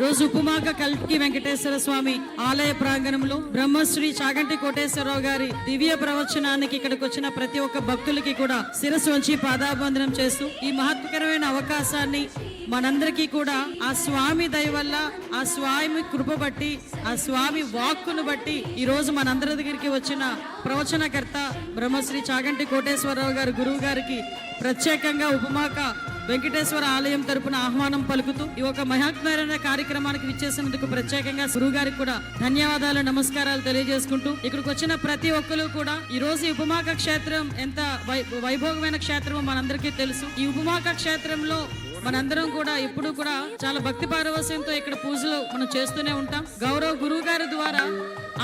రోజు ఉపమాక కల్కి వెంకటేశ్వర స్వామి ఆలయ ప్రాంగణంలో బ్రహ్మశ్రీ చాగంటి కోటేశ్వరరావు గారి దివ్య ప్రవచనానికి ఇక్కడికి వచ్చిన ప్రతి ఒక్క భక్తులకి కూడా శిరస్సు వంచి పాదాబంధనం చేస్తూ ఈ మహత్వకరమైన అవకాశాన్ని మనందరికీ కూడా ఆ స్వామి దయ వల్ల, ఆ స్వామి కృప బట్టి, ఆ స్వామి వాక్కును బట్టి ఈ రోజు మనందరి దగ్గరికి వచ్చిన ప్రవచనకర్త బ్రహ్మశ్రీ చాగంటి కోటేశ్వరరావు గారు గురువు గారికి ప్రత్యేకంగా ఉపమాక వెంకటేశ్వర ఆలయం తరపున ఆహ్వానం పలుకుతూ ఈ ఒక మహాత్మైన కార్యక్రమానికి విచ్చేసినందుకు ప్రత్యేకంగా గురువు గారికి కూడా ధన్యవాదాలు, నమస్కారాలు తెలియజేసుకుంటూ ఇక్కడికి వచ్చిన ప్రతి ఒక్కరు కూడా ఈ రోజు ఈ ఉపమాక క్షేత్రం ఎంత వైభోగమైన క్షేత్రమో మనందరికీ తెలుసు. ఈ ఉపమాక క్షేత్రంలో మనందరం కూడా ఎప్పుడు కూడా చాలా భక్తి పారవస్యంతో ఇక్కడ పూజలు మనం చేస్తూనే ఉంటాం. గౌరవ గురువు గారి ద్వారా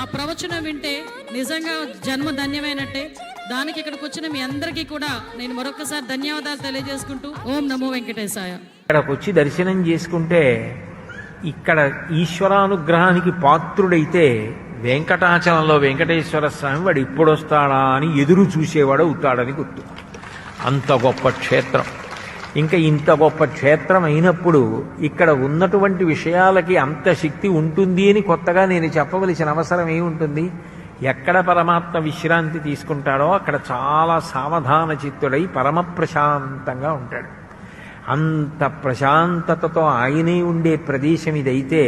ఆ ప్రవచనం వింటే నిజంగా జన్మ ధన్యమైనట్టే. దానికి ఇక్కడికి వచ్చిన మీ అందరికీ కూడా నేను మరొకసారి ధన్యవాదాలు తెలియజేసుకుంటూ ఓం నమో వెంకటేశాయ. ఇక్కడికి వచ్చి దర్శనం చేసుకుంటే ఇక్కడ ఈశ్వరానుగ్రహానికి పాత్రుడైతే వెంకటాచలంలో వెంకటేశ్వర స్వామి వాడు ఇప్పుడొస్తాడా అని ఎదురు చూసేవాడు అవుతాడని గుర్తు. అంత గొప్ప క్షేత్రం. ఇంకా ఇంత గొప్ప క్షేత్రం అయినప్పుడు ఇక్కడ ఉన్నటువంటి విషయాలకి అంత శక్తి ఉంటుంది అని కొత్తగా నేను చెప్పవలసిన అవసరం ఏముంటుంది? ఎక్కడ పరమాత్మ విశ్రాంతి తీసుకుంటాడో అక్కడ చాలా సావధాన చిత్తుడై పరమ ప్రశాంతంగా ఉంటాడు. అంత ప్రశాంతతతో ఆయనే ఉండే ప్రదేశం ఇదైతే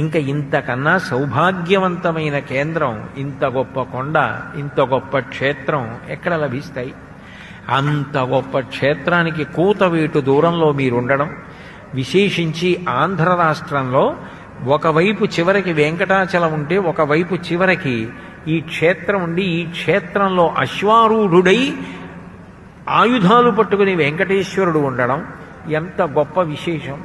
ఇంకా ఇంతకన్నా సౌభాగ్యవంతమైన కేంద్రం, ఇంత గొప్ప కొండ, ఇంత గొప్ప క్షేత్రం ఎక్కడ లభిస్తాయి? అంత గొప్ప క్షేత్రానికి కూతవేటు దూరంలో మీరుండడం, విశేషించి ఆంధ్ర రాష్ట్రంలో ఒకవైపు చివరికి వెంకటాచలం ఉంటే ఒకవైపు చివరికి ఈ క్షేత్రం ఉండి ఈ క్షేత్రంలో అశ్వారూఢుడై ఆయుధాలు పట్టుకుని వెంకటేశ్వరుడు ఉండడం ఎంత గొప్ప విశేషం.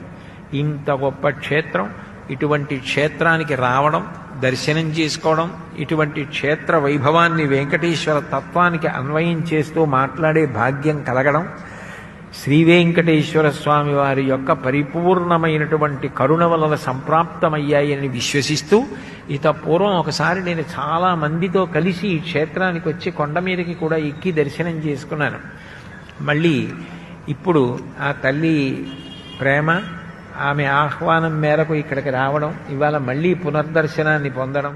ఇంత గొప్ప క్షేత్రం, ఇటువంటి క్షేత్రానికి రావడం, దర్శనం చేసుకోవడం, ఇటువంటి క్షేత్ర వైభవాన్ని వెంకటేశ్వర తత్వానికి అన్వయం చేస్తూ మాట్లాడే భాగ్యం కలగడం శ్రీ వెంకటేశ్వర స్వామి వారి యొక్క పరిపూర్ణమైనటువంటి కరుణ వలన సంప్రాప్తమయ్యాయని విశ్వసిస్తూ, ఇత పూర్వం ఒకసారి నేను చాలా మందితో కలిసి ఈ క్షేత్రానికి వచ్చి కొండ మీదకి కూడా ఎక్కి దర్శనం చేసుకున్నాను. మళ్ళీ ఇప్పుడు ఆ తల్లి ప్రేమ, ఆమె ఆహ్వానం మేరకు ఇక్కడికి రావడం, ఇవాళ మళ్ళీ పునర్దర్శనాన్ని పొందడం